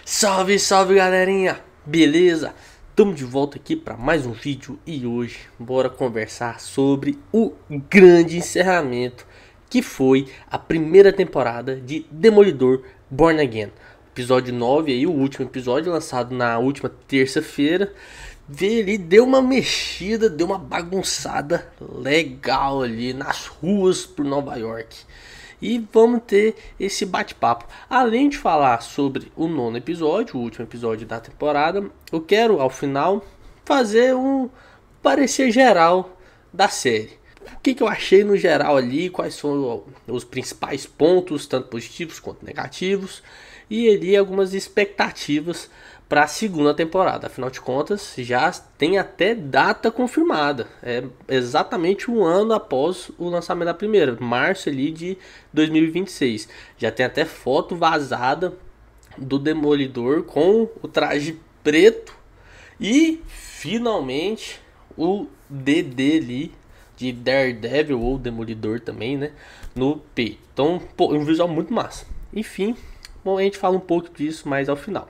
Salve, salve galerinha, beleza? Estamos de volta aqui para mais um vídeo e hoje bora conversar sobre o grande encerramento que foi a primeira temporada de Demolidor Born Again. Episódio 9 aí, o último episódio lançado na última terça-feira. Ele deu uma mexida, deu uma bagunçada legal ali nas ruas por Nova York. E vamos ter esse bate-papo. Além de falar sobre o nono episódio, o último episódio da temporada, eu quero, ao final, fazer um parecer geral da série. O que eu achei no geral ali, quais são os principais pontos, tanto positivos quanto negativos. E ali algumas expectativas para a segunda temporada. Afinal de contas, já tem até data confirmada. É exatamente um ano após o lançamento da primeira, março ali de 2026. Já tem até foto vazada do Demolidor com o traje preto e finalmente o DD ali de Daredevil ou Demolidor também, né, no peito. Então, um visual muito massa. Enfim, bom, a gente fala um pouco disso mais ao final.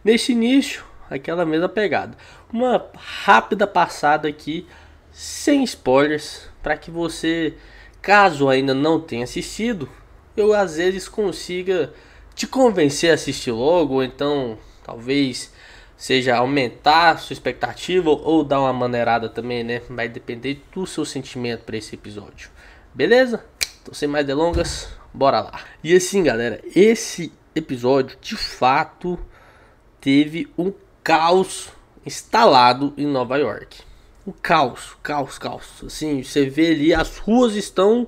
Nesse início, aquela mesma pegada. Uma rápida passada aqui, sem spoilers, para que você, caso ainda não tenha assistido, eu às vezes consiga te convencer a assistir logo, ou então talvez seja aumentar a sua expectativa ou dar uma maneirada também, né? Vai depender do seu sentimento para esse episódio. Beleza? Então, sem mais delongas, bora lá. E assim, galera, esse episódio de fato teve um caos instalado em Nova York. Um caos. Assim, você vê ali, as ruas estão...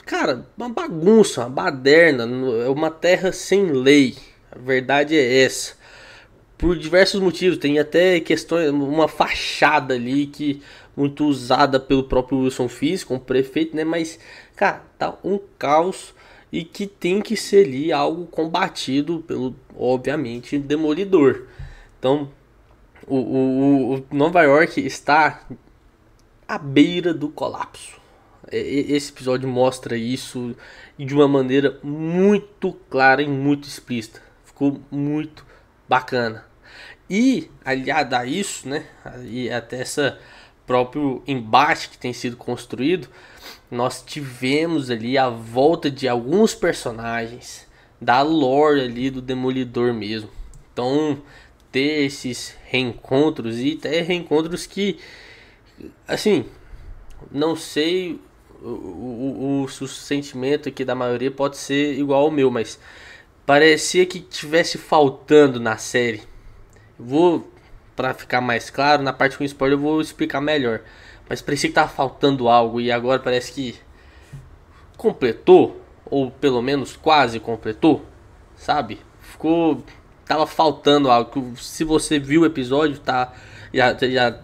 Cara, uma bagunça, uma baderna. É uma terra sem lei. A verdade é essa. Por diversos motivos. Tem até questões, uma fachada ali que muito usada pelo próprio Wilson Fisk como prefeito, né? Mas, cara, tá um caos. E que tem que ser ali algo combatido pelo, obviamente, Demolidor. Então, o Nova York está à beira do colapso. Esse episódio mostra isso de uma maneira muito clara e muito explícita. Ficou muito bacana. E, aliado a isso, né, e até esse próprio embate que tem sido construído, nós tivemos ali a volta de alguns personagens da lore ali do Demolidor mesmo. Então, ter esses reencontros e até reencontros que, assim, não sei, o sentimento aqui da maioria pode ser igual ao meu, mas parecia que tivesse faltando na série. Vou, para ficar mais claro, na parte com spoiler eu vou explicar melhor. Mas parecia que tava faltando algo e agora parece que completou, ou pelo menos quase completou, sabe? Tava faltando algo. Se você viu o episódio, tá, já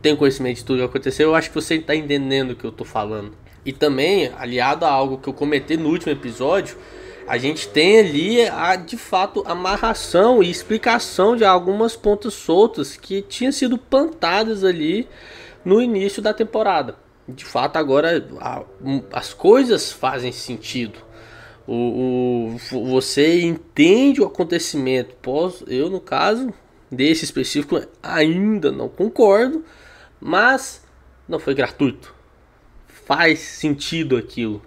tem conhecimento de tudo que aconteceu, eu acho que você tá entendendo o que eu tô falando. E também, aliado a algo que eu comentei no último episódio, a gente tem ali de fato amarração e explicação de algumas pontas soltas que tinham sido plantadas ali no início da temporada. De fato, agora as coisas fazem sentido. Você entende o acontecimento. Eu, no caso desse específico, ainda não concordo, mas não foi gratuito. Faz sentido aquilo.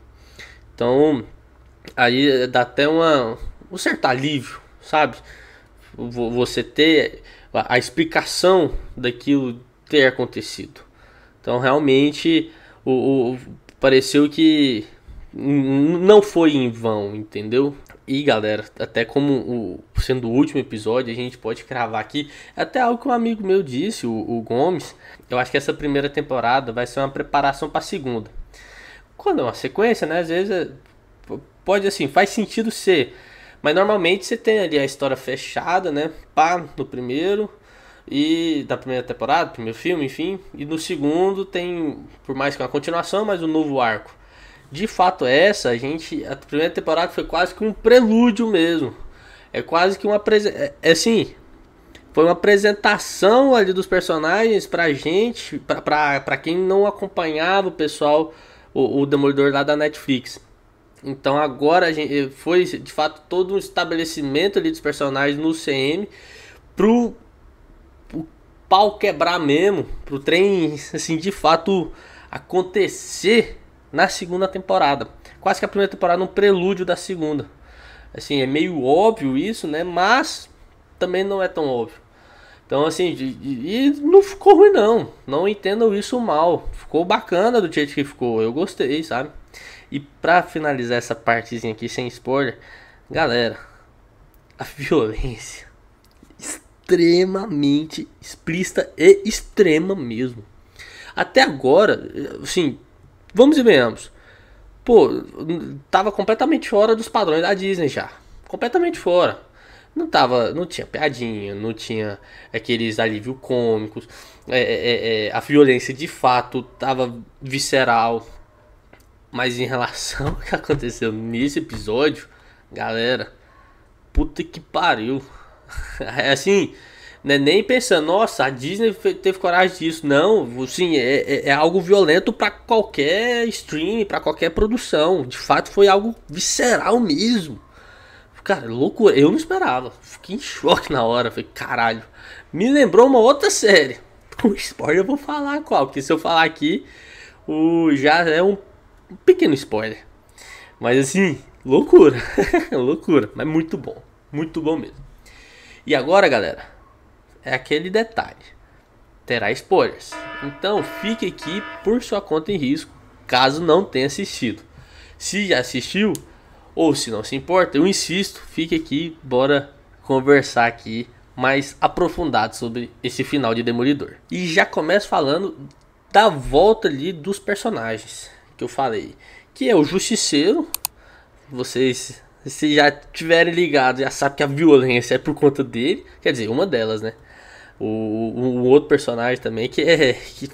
Então, aí dá até um certo alívio, sabe? Você ter a explicação daquilo ter acontecido. Então realmente pareceu que não foi em vão, entendeu? E galera, até como sendo o último episódio, a gente pode cravar aqui, até algo que um amigo meu disse, o Gomes, eu acho que essa primeira temporada vai ser uma preparação para a segunda. Quando é uma sequência, né, às vezes pode, assim, faz sentido ser, mas normalmente você tem ali a história fechada, né, pá, no primeiro... E da primeira temporada, primeiro filme, enfim. E no segundo tem, por mais que uma continuação, mas um novo arco. De fato a primeira temporada foi quase que um prelúdio mesmo. É quase que uma assim, foi uma apresentação ali dos personagens pra gente, pra quem não acompanhava o pessoal, o Demolidor lá da Netflix. Então agora a gente foi de fato todo um estabelecimento ali dos personagens no CM pro o pau quebrar mesmo, pro trem assim de fato acontecer na segunda temporada. Quase que a primeira temporada é um prelúdio da segunda. Assim, é meio óbvio isso, né? Mas também não é tão óbvio. Então, assim, e não ficou ruim não. Não entendam isso mal. Ficou bacana do jeito que ficou. Eu gostei, sabe? E pra finalizar essa partezinha aqui sem spoiler, galera, a violência extremamente explícita e extrema mesmo. Até agora, assim, vamos e venhamos. Pô, tava completamente fora dos padrões da Disney já. Completamente fora. Não tinha piadinha, não tinha aqueles alívios cômicos. A violência de fato tava visceral. Mas em relação ao que aconteceu nesse episódio, galera, puta que pariu. É assim, né, nem pensando, nossa, a Disney teve coragem disso. Não, assim, é algo violento pra qualquer stream, pra qualquer produção. De fato, foi algo visceral mesmo. Cara, loucura, eu não esperava. Fiquei em choque na hora. Falei, caralho, me lembrou uma outra série. Com spoiler eu vou falar qual, porque se eu falar aqui, já é um pequeno spoiler. Mas assim, loucura. Loucura, mas muito bom mesmo. E agora, galera, é aquele detalhe: terá spoilers. Então fique aqui por sua conta em risco, caso não tenha assistido. Se já assistiu, ou se não se importa, eu insisto, fique aqui, bora conversar aqui mais aprofundado sobre esse final de Demolidor. E já começo falando da volta ali dos personagens que eu falei, que é o Justiceiro. Vocês, se já tiverem ligado, já sabem que a violência é por conta dele. Quer dizer, uma delas, né? O outro personagem também que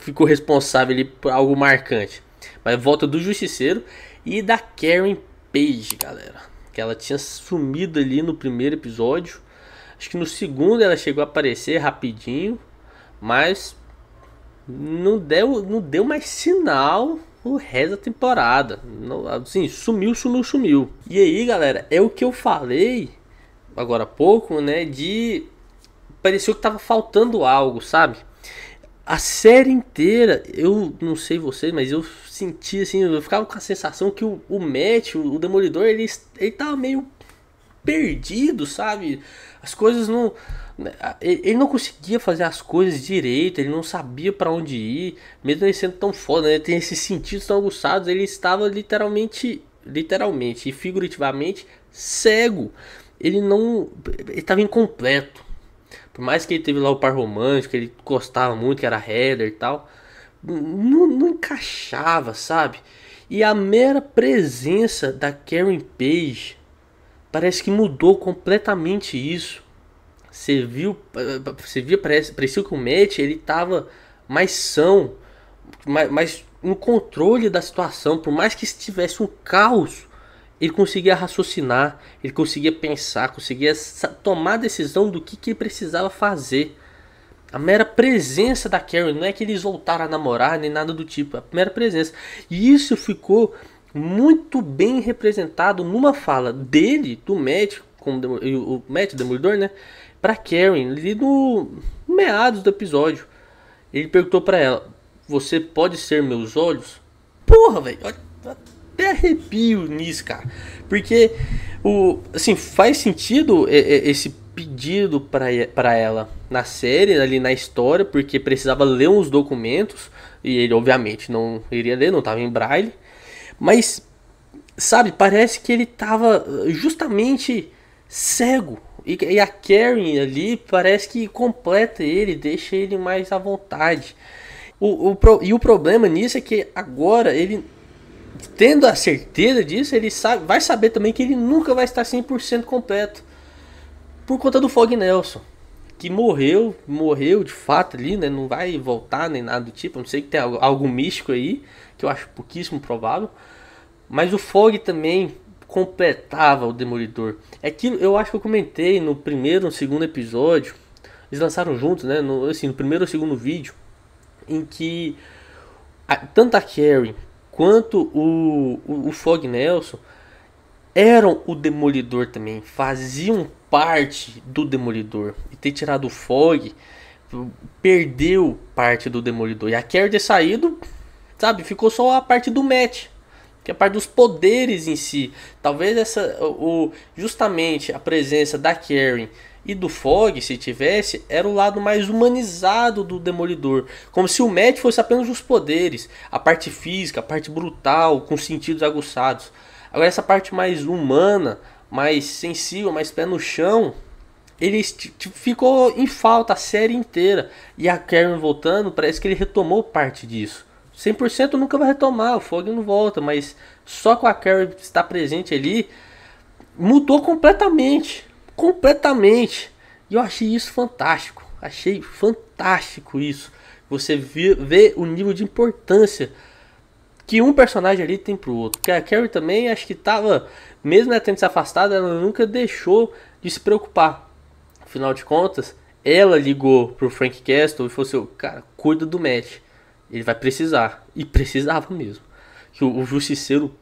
ficou responsável ali por algo marcante. Mas volta do Justiceiro e da Karen Page, galera. Que ela tinha sumido ali no primeiro episódio. Acho que no segundo ela chegou a aparecer rapidinho, mas não deu mais sinal o resto da temporada. Não, assim, sumiu. E aí, galera, é o que eu falei agora há pouco, né? Pareceu que tava faltando algo, sabe? A série inteira, eu não sei vocês, mas eu senti assim, eu ficava com a sensação que o Matt, o Demolidor, ele tava meio perdido, sabe? As coisas não. Ele não conseguia fazer as coisas direito, ele não sabia pra onde ir, mesmo ele sendo tão foda, né? Ele tem esses sentidos tão aguçados, ele estava literalmente e figurativamente cego. Ele estava incompleto. Por mais que ele teve lá o par romântico, ele gostava muito, que era Heather e tal, não encaixava, sabe? E a mera presença da Karen Page parece que mudou completamente isso. Você via, parecia que o Matt, ele tava mais são, mais no controle da situação. Por mais que estivesse um caos, ele conseguia raciocinar, ele conseguia pensar, conseguia tomar a decisão do que ele precisava fazer. A mera presença da Karen, não é que eles voltaram a namorar nem nada do tipo, a mera presença. E isso ficou muito bem representado numa fala dele, do Matt, o Matt, o Demolidor, né? Pra Karen, ali no meados do episódio. Ele perguntou pra ela: você pode ser meus olhos? Porra, velho, até arrepio nisso, cara. Porque assim, faz sentido esse pedido pra ela na série, ali na história, porque precisava ler uns documentos. E ele obviamente não iria ler, não estava em braille. Mas, sabe, parece que ele estava justamente cego. E a Karen ali parece que completa ele, deixa ele mais à vontade. E o problema nisso é que agora ele, tendo a certeza disso, ele vai saber também que ele nunca vai estar 100% completo. Por conta do Fog Nelson, que morreu de fato ali, né? Não vai voltar nem nada do tipo. Não sei que tem algo místico aí, que eu acho pouquíssimo provável. Mas o Fog também completava o Demolidor. Aquilo eu acho que eu comentei no primeiro ou segundo episódio. Eles lançaram juntos, né? No primeiro ou segundo vídeo, em que tanto a Karen quanto o Fog Nelson, eram o Demolidor também, faziam parte do Demolidor. E ter tirado o Fog perdeu parte do Demolidor. E a Carrie ter saído, sabe, ficou só a parte do Matt, que é a parte dos poderes em si. Talvez justamente a presença da Carrie e do Fog, se tivesse, era o lado mais humanizado do Demolidor. Como se o Matt fosse apenas os poderes, a parte física, a parte brutal, com sentidos aguçados. Agora essa parte mais humana, mais sensível, mais pé no chão, ele ficou em falta a série inteira. E a Karen voltando, parece que ele retomou parte disso. 100% nunca vai retomar, o Fog não volta, mas só com a Karen estar presente ali, mudou completamente. Completamente. E eu achei isso fantástico. Achei fantástico isso. Você vê o nível de importância que um personagem ali tem pro outro. Porque a Carrie também, acho que tava, mesmo ela tendo se afastado, ela nunca deixou de se preocupar. Afinal de contas, ela ligou pro Frank Castle e falou assim: cara, cuida do Matt, ele vai precisar. E precisava mesmo. Que o Justiceiro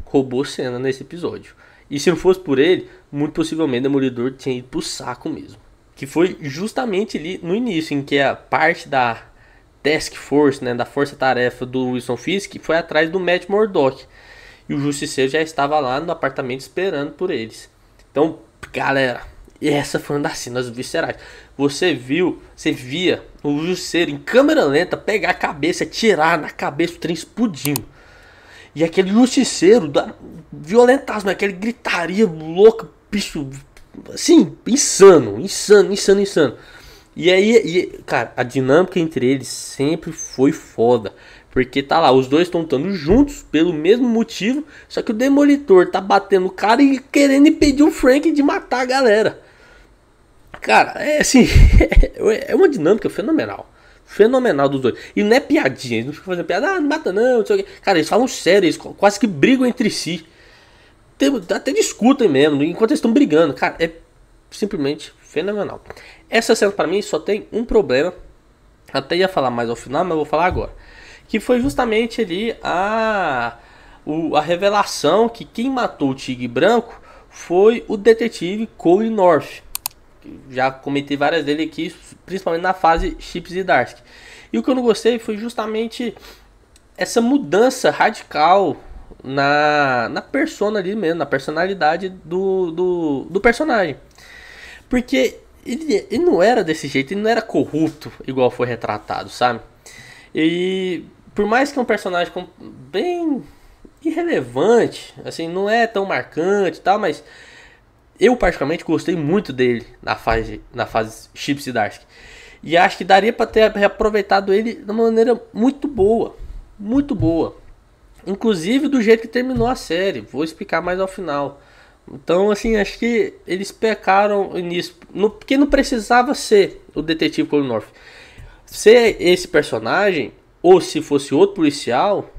roubou cena nesse episódio. E se não fosse por ele, muito possivelmente o Demolidor tinha ido pro saco mesmo. Que foi justamente ali no início, em que a parte da Task Force, né, da força-tarefa do Wilson Fisk, foi atrás do Matt Murdock. E o Justiceiro já estava lá no apartamento esperando por eles. Então, galera, essa foi uma das cenas viscerais. Você via o Justiceiro em câmera lenta pegar a cabeça, tirar na cabeça o trem explodindo. E aquele Justiceiro violentaço, aquele gritaria louca, bicho, assim, insano. E aí, cara, a dinâmica entre eles sempre foi foda. Porque tá lá, os dois estão lutando juntos pelo mesmo motivo. Só que o Demolidor tá batendo o cara e querendo impedir o Frank de matar a galera. Cara, é assim, é uma dinâmica fenomenal. Fenomenal dos dois. E não é piadinha, eles não ficam fazendo piada, não mata não sei o que. Cara, eles falam sério, eles quase que brigam entre si. Até discutem mesmo, enquanto eles estão brigando. Cara, é simplesmente fenomenal. Essa cena pra mim só tem um problema. Até ia falar mais ao final, mas eu vou falar agora. Que foi justamente ali a revelação que quem matou o Tigre Branco foi o detetive Cole North. Já comentei várias dele aqui, principalmente na fase Chips e Darsky. E o que eu não gostei foi justamente essa mudança radical na persona ali mesmo, na personalidade do personagem. Porque ele não era desse jeito, ele não era corrupto igual foi retratado, sabe? E por mais que é um personagem bem irrelevante, assim, não é tão marcante e tal, mas eu particularmente gostei muito dele na fase Chips e Darsky. E acho que daria para ter reaproveitado ele de uma maneira muito boa. Muito boa. Inclusive do jeito que terminou a série. Vou explicar mais ao final. Então, assim, acho que eles pecaram nisso. Porque não precisava ser o detetive Cole North. Ser esse personagem, ou se fosse outro policial,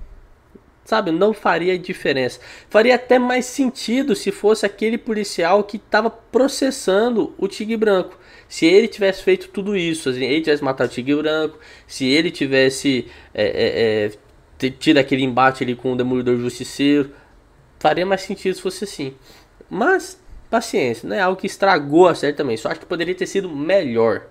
sabe, não faria diferença. Faria até mais sentido se fosse aquele policial que estava processando o Tigre Branco. Se ele tivesse feito tudo isso, assim, ele tivesse matado o Tigre Branco, se ele tivesse tido aquele embate ali com o Demolidor Justiceiro, faria mais sentido se fosse assim. Mas, paciência, não é algo que estragou a série também. Só acho que poderia ter sido melhor.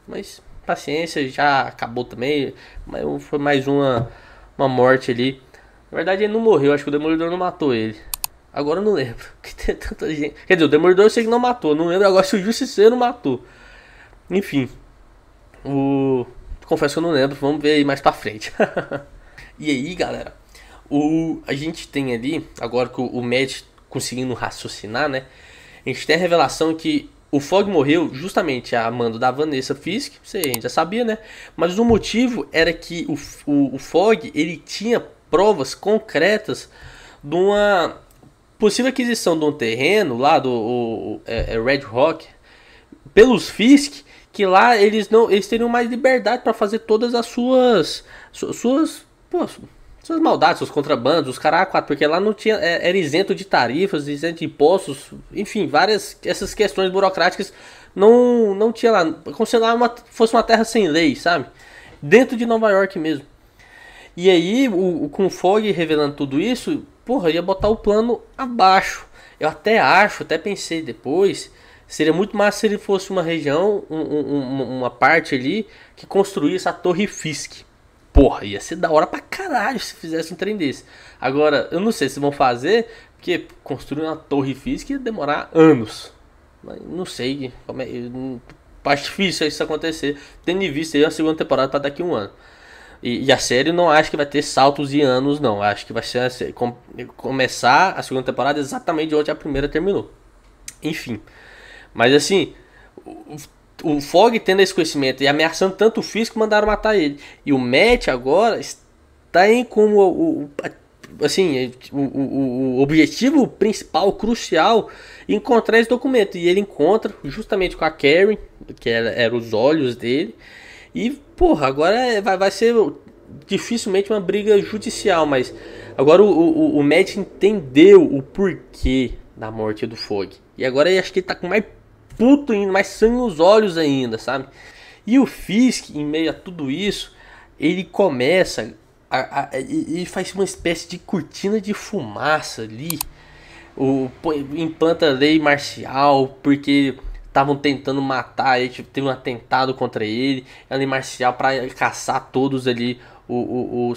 Mas, paciência, já acabou também. Mas foi mais uma morte ali. Na verdade ele não morreu, acho que o Demolidor não matou ele. Agora eu não lembro. Que tem tanta gente. Quer dizer, o Demolidor eu sei que não matou. Não lembro agora se o Justiceiro matou. Enfim. Confesso que eu não lembro. Vamos ver aí mais pra frente. E aí, galera. A gente tem ali, agora que o Matt conseguindo raciocinar, né? A gente tem a revelação que o Fog morreu justamente a mando da Vanessa Fisk. Você já sabia, né? Mas o motivo era que o Fog, ele tinha provas concretas de uma possível aquisição de um terreno lá do Red Rock pelos Fisk, que lá eles teriam mais liberdade para fazer todas as suas maldades, seus contrabandos, os caras, porque lá não tinha, era isento de tarifas, isento de impostos, enfim, várias essas questões burocráticas não tinha lá, como se lá fosse uma terra sem lei, sabe? Dentro de Nova York mesmo. E aí, com o Fog revelando tudo isso, porra, ia botar o plano abaixo. Eu até acho, até pensei depois, seria muito massa se ele fosse uma região, uma parte ali que construísse a Torre Fisk. Porra, ia ser da hora pra caralho se fizesse um trem desse. Agora, eu não sei se vão fazer, porque construir uma Torre Fisk ia demorar anos. Mas não sei como é. Acho difícil isso acontecer, tendo em vista aí a segunda temporada para daqui a um ano. E a série não acho que vai ter saltos de anos, não. Acho que vai ser começar a segunda temporada exatamente onde a primeira terminou. Enfim. Mas assim, o Fogg tendo esse conhecimento e ameaçando tanto o Fisk, mandaram matar ele. E o Matt agora está em como o objetivo principal, crucial, encontrar esse documento. E ele encontra justamente com a Karen, que era os olhos dele. E, porra, agora vai ser dificilmente uma briga judicial, mas agora o Matt entendeu o porquê da morte do Fogg. E agora eu acho que ele tá com mais puto ainda, mais sangue nos olhos ainda, sabe? E o Fisk, em meio a tudo isso, ele começa ele faz uma espécie de cortina de fumaça ali. Implanta lei marcial porque estavam tentando matar ele, teve um atentado contra ele, a lei marcial para caçar todos ali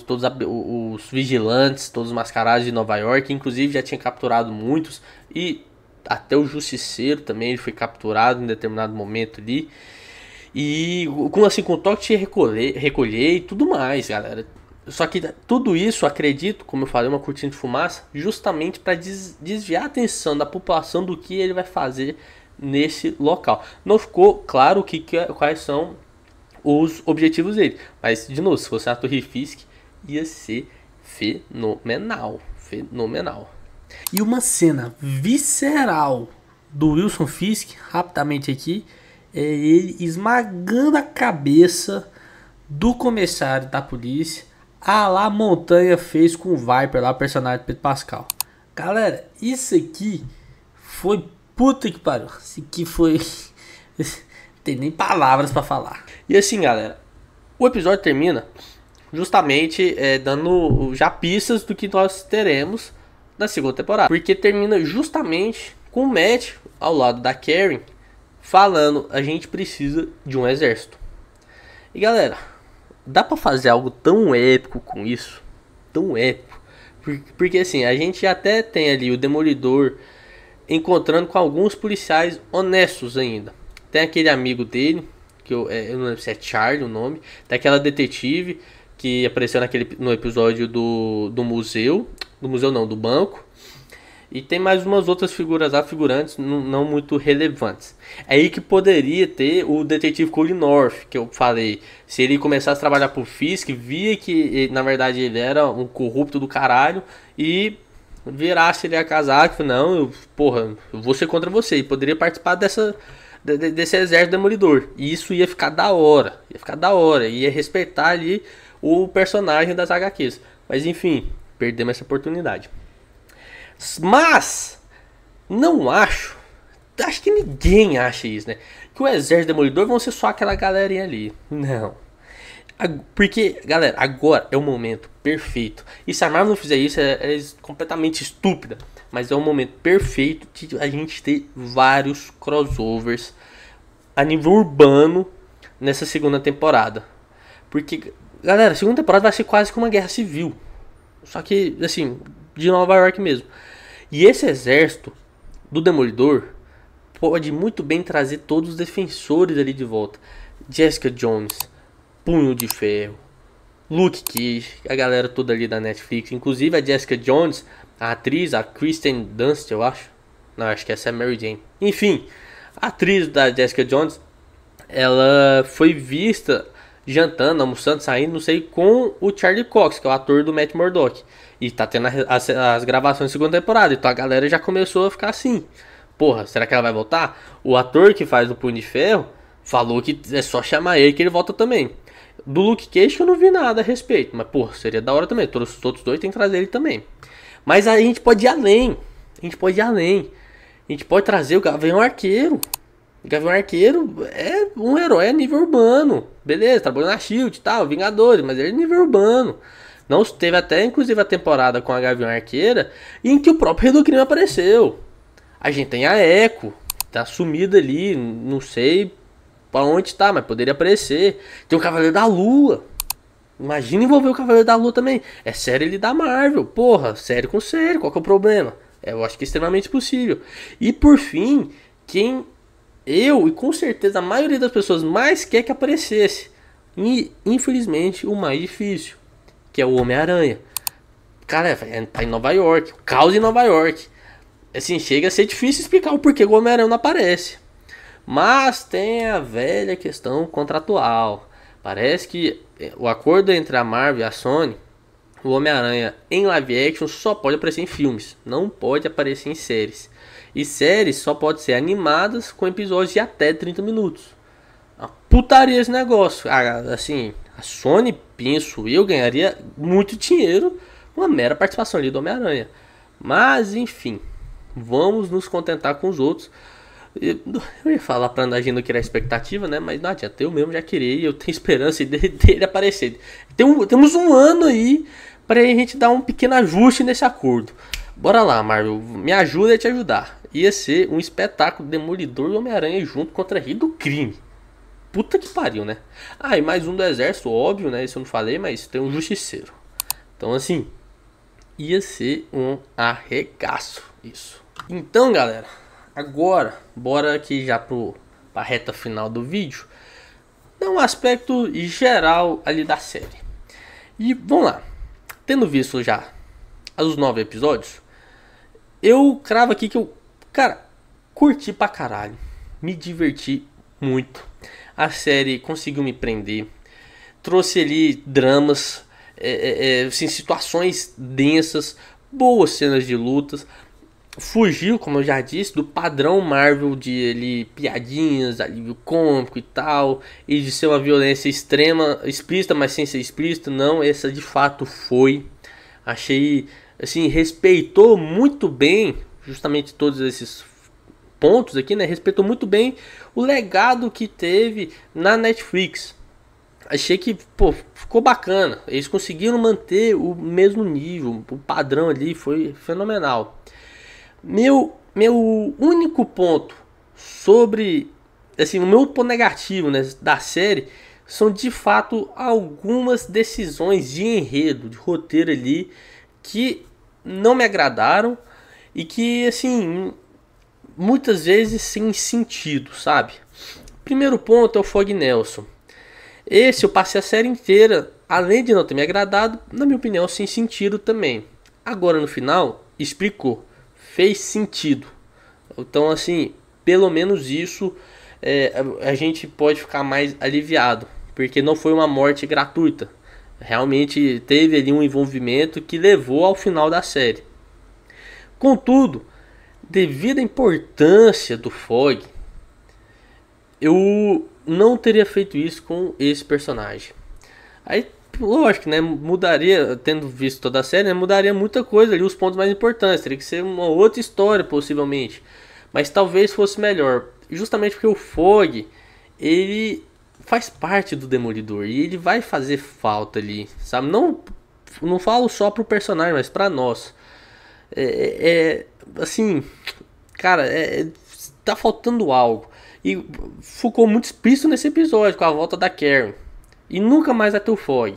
todos os vigilantes, todos os mascarados de Nova York, inclusive já tinha capturado muitos e até o Justiceiro também ele foi capturado em determinado momento ali. E com toque de recolher e tudo mais, galera. Só que tudo isso, acredito, como eu falei, uma cortina de fumaça, justamente para desviar a atenção da população do que ele vai fazer nesse local. Não ficou claro quais são os objetivos dele. Mas, de novo, se fosse a Torre Fisk, ia ser fenomenal. Fenomenal. E uma cena visceral do Wilson Fisk, rapidamente aqui, é ele esmagando a cabeça do comissário da polícia, a lá Montanha fez com o Viper lá, o personagem do Pedro Pascal. Galera, isso aqui foi puta que pariu. Isso aqui foi... Não tem nem palavras pra falar. E assim, galera, o episódio termina justamente dando já pistas do que nós teremos na segunda temporada. Porque termina justamente com o Matt ao lado da Karen falando, a gente precisa de um exército. E galera, dá pra fazer algo tão épico com isso? Tão épico. Porque assim, a gente até tem ali o Demolidor encontrando com alguns policiais honestos ainda. Tem aquele amigo dele, que eu não lembro se é Charlie o nome, daquela detetive que apareceu no episódio do museu. Do museu não, do banco. E tem mais umas outras figuras lá, figurantes não muito relevantes. É aí que poderia ter o detetive Cole North, que eu falei. Se ele começasse a trabalhar pro Fisk, via que na verdade ele era um corrupto do caralho e virasse ele a casar, que não, eu vou ser contra você. E poderia participar desse exército demolidor. E isso ia ficar da hora. Ia respeitar ali o personagem das HQs. Mas enfim, perdemos essa oportunidade. Mas não acho que ninguém acha isso, né? Que o exército demolidor vão ser só aquela galerinha ali. Não. Porque, galera, agora é o momento perfeito. E se a Marvel não fizer isso, é completamente estúpida. Mas é o momento perfeito de a gente ter vários crossovers a nível urbano nessa segunda temporada. Porque, galera, a segunda temporada vai ser quase como uma guerra civil. Só que, assim, de Nova York mesmo. E esse exército do Demolidor pode muito bem trazer todos os defensores ali de volta. Jessica Jones, Punho de Ferro, Luke Cage, a galera toda ali da Netflix. Inclusive a Jessica Jones, a atriz, a Kristen Dunst, eu acho. Não, acho que essa é Mary Jane. Enfim, a atriz da Jessica Jones, ela foi vista jantando, almoçando, saindo, não sei, com o Charlie Cox, que é o ator do Matt Murdock. E tá tendo as gravações da segunda temporada. Então a galera já começou a ficar assim. Porra, será que ela vai voltar? O ator que faz o Punho de Ferro falou que é só chamar ele que ele volta também. Do Luke Cage eu não vi nada a respeito. Mas, porra, seria da hora também. Todos os outros dois tem que trazer ele também. Mas aí a gente pode ir além. A gente pode trazer o Gavião Arqueiro. O Gavião Arqueiro é um herói a nível urbano. Beleza, trabalhou na SHIELD e tal, Vingadores, mas ele é nível urbano. Não teve até, inclusive, a temporada com a Gavião Arqueira em que o próprio Rei do Crime apareceu. A gente tem a Echo, tá sumida ali, não sei pra onde tá, mas poderia aparecer. Tem o Cavaleiro da Lua. Imagina envolver o Cavaleiro da Lua também. É série ali da Marvel, porra, série com série, qual que é o problema? Eu acho que é extremamente possível. E por fim, quem eu e com certeza a maioria das pessoas mais quer que aparecesse, e infelizmente o mais difícil, que é o Homem-Aranha. Cara, tá em Nova York, caos em Nova York. Assim, chega a ser difícil explicar o porquê o Homem-Aranha não aparece. Mas tem a velha questão contratual. Parece que o acordo entre a Marvel e a Sony, o Homem-Aranha em live action só pode aparecer em filmes, não pode aparecer em séries. E séries só pode ser animadas com episódios de até 30 minutos. Uma putaria esse negócio. Assim, a Sony, penso eu, ganharia muito dinheiro com uma mera participação ali do Homem-Aranha. Mas enfim, vamos nos contentar com os outros. Eu ia falar pra Andagem não criar expectativa, né? Mas não adianta, eu mesmo já queria e eu tenho esperança dele aparecer. Temos um ano aí pra gente dar um pequeno ajuste nesse acordo. Bora lá, Marvel, me ajuda a te ajudar. Ia ser um espetáculo Demolidor e Homem-Aranha junto contra Rei do Crime. Puta que pariu, né? Ah, e mais um do Exército, óbvio, né? Isso eu não falei, mas tem um Justiceiro. Então, assim, ia ser um arregaço isso. Então, galera, agora, bora aqui já pra reta final do vídeo. Dar um aspecto geral ali da série. E vamos lá. Tendo visto já os 9 episódios, eu cravo aqui que eu, cara, curti pra caralho. Me diverti muito. A série conseguiu me prender. Trouxe ali dramas, assim, situações densas, boas cenas de lutas. Fugiu, como eu já disse, do padrão Marvel de ali, piadinhas, alívio cômico e tal, e de ser uma violência extrema, explícita, mas sem ser explícita. Não, essa de fato foi. Achei, assim, respeitou muito bem justamente todos esses pontos aqui, né? Respeitou muito bem o legado que teve na Netflix. Achei que, pô, ficou bacana. Eles conseguiram manter o mesmo nível, o padrão ali foi fenomenal. Meu único ponto sobre, assim, o meu ponto negativo, né, da série são de fato algumas decisões de enredo, de roteiro ali que não me agradaram e que, assim, muitas vezes sem sentido, sabe? Primeiro ponto é o Fog Nelson. Esse eu passei a série inteira, além de não ter me agradado, na minha opinião, sem sentido também. Agora no final, explicou, fez sentido. Então, assim, pelo menos isso a gente pode ficar mais aliviado, porque não foi uma morte gratuita. Realmente teve ali um envolvimento que levou ao final da série. Contudo, devido à importância do Fog, eu não teria feito isso com esse personagem. Aí, lógico, né, mudaria, tendo visto toda a série, né, mudaria muita coisa ali, os pontos mais importantes. Teria que ser uma outra história, possivelmente. Mas talvez fosse melhor. Justamente porque o Fog, ele faz parte do Demolidor. E ele vai fazer falta ali, sabe? Não falo só pro personagem, mas pra nós. Assim, cara, tá faltando algo. E ficou muito explícito nesse episódio, com a volta da Karen. E nunca mais vai ter o Fog.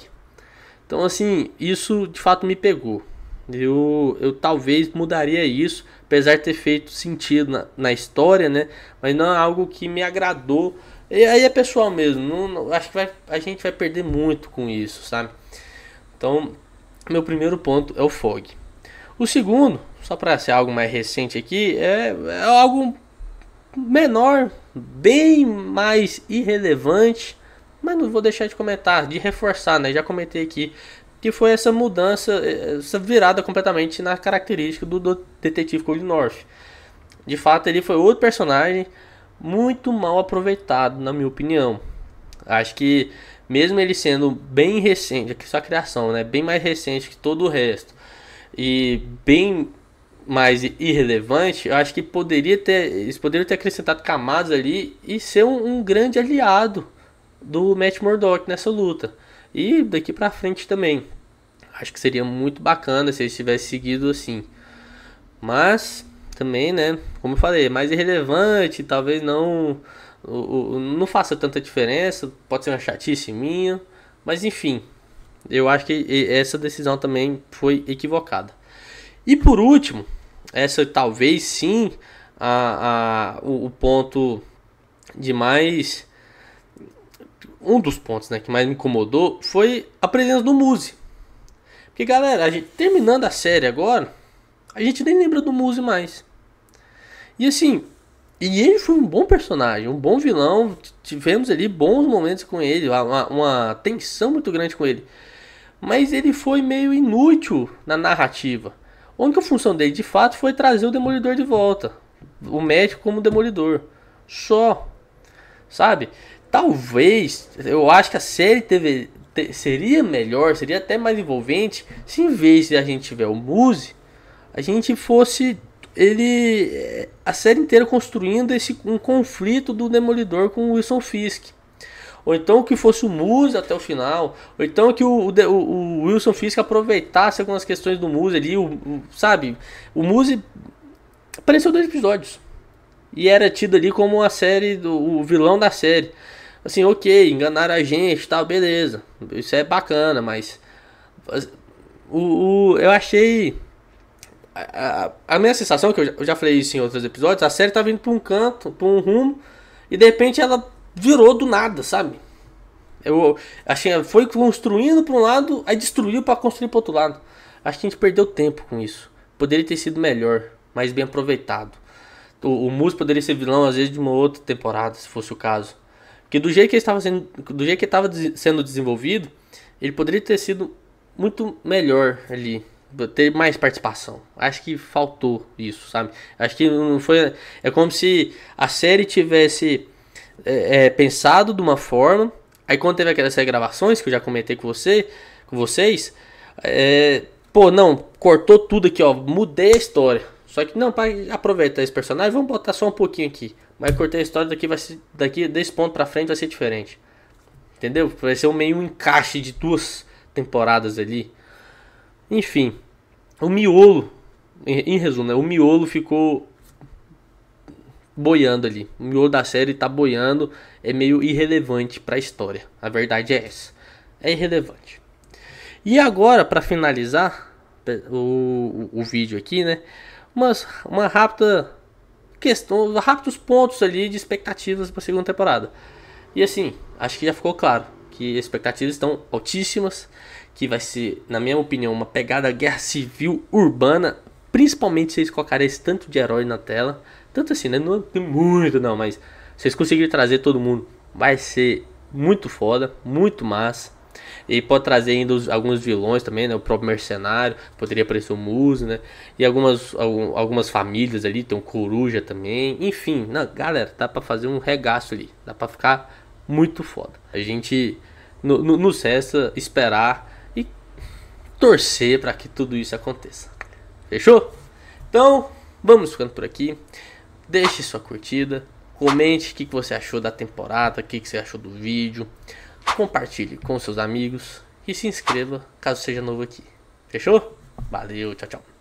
Então, assim, isso de fato me pegou. Eu talvez mudaria isso, apesar de ter feito sentido na história, né? Mas não é algo que me agradou. E aí é pessoal mesmo. Acho que a gente vai perder muito com isso, sabe? Então, meu primeiro ponto é o Fog. O segundo, só para ser algo mais recente aqui, é algo menor, bem mais irrelevante, mas não vou deixar de comentar, de reforçar, né? Já comentei aqui que foi essa mudança, essa virada completamente na característica do detetive Cold North. De fato, ele foi outro personagem muito mal aproveitado, na minha opinião. Acho que mesmo ele sendo bem recente, aqui sua criação, né, bem mais recente que todo o resto e bem mais irrelevante, eu acho que eles poderiam ter acrescentado camadas ali e ser um grande aliado do Matt Murdock nessa luta. E daqui pra frente também. Acho que seria muito bacana se eles tivessem seguido assim. Mas também, né? Como eu falei, é mais irrelevante, talvez não faça tanta diferença, pode ser uma chatice minha, mas enfim, eu acho que essa decisão também foi equivocada. E por último, essa talvez sim o ponto de mais, um dos pontos, né, que mais me incomodou foi a presença do Muse. Porque galera, a gente terminando a série agora, a gente nem lembra do Muse mais. E assim, e ele foi um bom personagem, um bom vilão. Tivemos ali bons momentos com ele, uma tensão muito grande com ele. Mas ele foi meio inútil na narrativa. A única função dele de fato foi trazer o Demolidor de volta. O médico como Demolidor. Só. Sabe? Talvez, eu acho que a série seria melhor, seria até mais envolvente se em vez de a gente tiver o Muse, a gente fosse a série inteira construindo um conflito do Demolidor com o Wilson Fisk. Ou então que fosse o Muse até o final. Ou então que o Wilson Fisk aproveitasse algumas questões do Muse ali. Sabe? O Muse apareceu 2 episódios. E era tido ali como o vilão da série. Assim, ok, enganaram a gente e tal, beleza. Isso é bacana, mas eu achei. A minha sensação, que eu já falei isso em outros episódios, a série tá vindo pra um canto, pra um rumo, e de repente ela virou do nada, sabe? Eu achei, foi construindo pra um lado, aí destruiu pra construir pro outro lado. Acho que a gente perdeu tempo com isso. Poderia ter sido melhor, mais bem aproveitado. O Muse poderia ser vilão às vezes de uma outra temporada, se fosse o caso. Porque do jeito que ele estava sendo desenvolvido, ele poderia ter sido muito melhor ali, ter mais participação. Acho que faltou isso, sabe? Acho que não foi. É como se a série tivesse pensado de uma forma. Aí quando teve aquelas regravações que eu já comentei com vocês, pô, não, cortou tudo aqui, ó, mudei a história. Só que não, para aproveitar esse personagem, vamos botar só um pouquinho aqui. Mas cortei a história, daqui desse ponto pra frente vai ser diferente. Entendeu? Vai ser meio um encaixe de 2 temporadas ali. Enfim, o miolo, em resumo, né, o miolo ficou boiando ali. O miolo da série tá boiando, é meio irrelevante pra história. A verdade é essa. É irrelevante. E agora, pra finalizar o vídeo aqui, né? Uma rápida questão, rápidos pontos ali de expectativas para a segunda temporada. E assim, acho que já ficou claro que as expectativas estão altíssimas, que vai ser, na minha opinião, uma pegada guerra civil urbana, principalmente se eles colocarem esse tanto de herói na tela. Tanto assim, né? Não tem muito não, mas se eles conseguirem trazer todo mundo, vai ser muito foda, muito massa. E pode trazer ainda alguns vilões também, né? O próprio mercenário, poderia aparecer o Muse, né? E algumas famílias ali, tem um Coruja também. Enfim, não, galera, dá pra fazer um regaço ali. Dá pra ficar muito foda. A gente nos resta esperar e torcer pra que tudo isso aconteça. Fechou? Então, vamos ficando por aqui. Deixe sua curtida. Comente o que você achou da temporada, o que você achou do vídeo. Compartilhe com seus amigos e se inscreva caso seja novo aqui. Fechou? Valeu, tchau, tchau.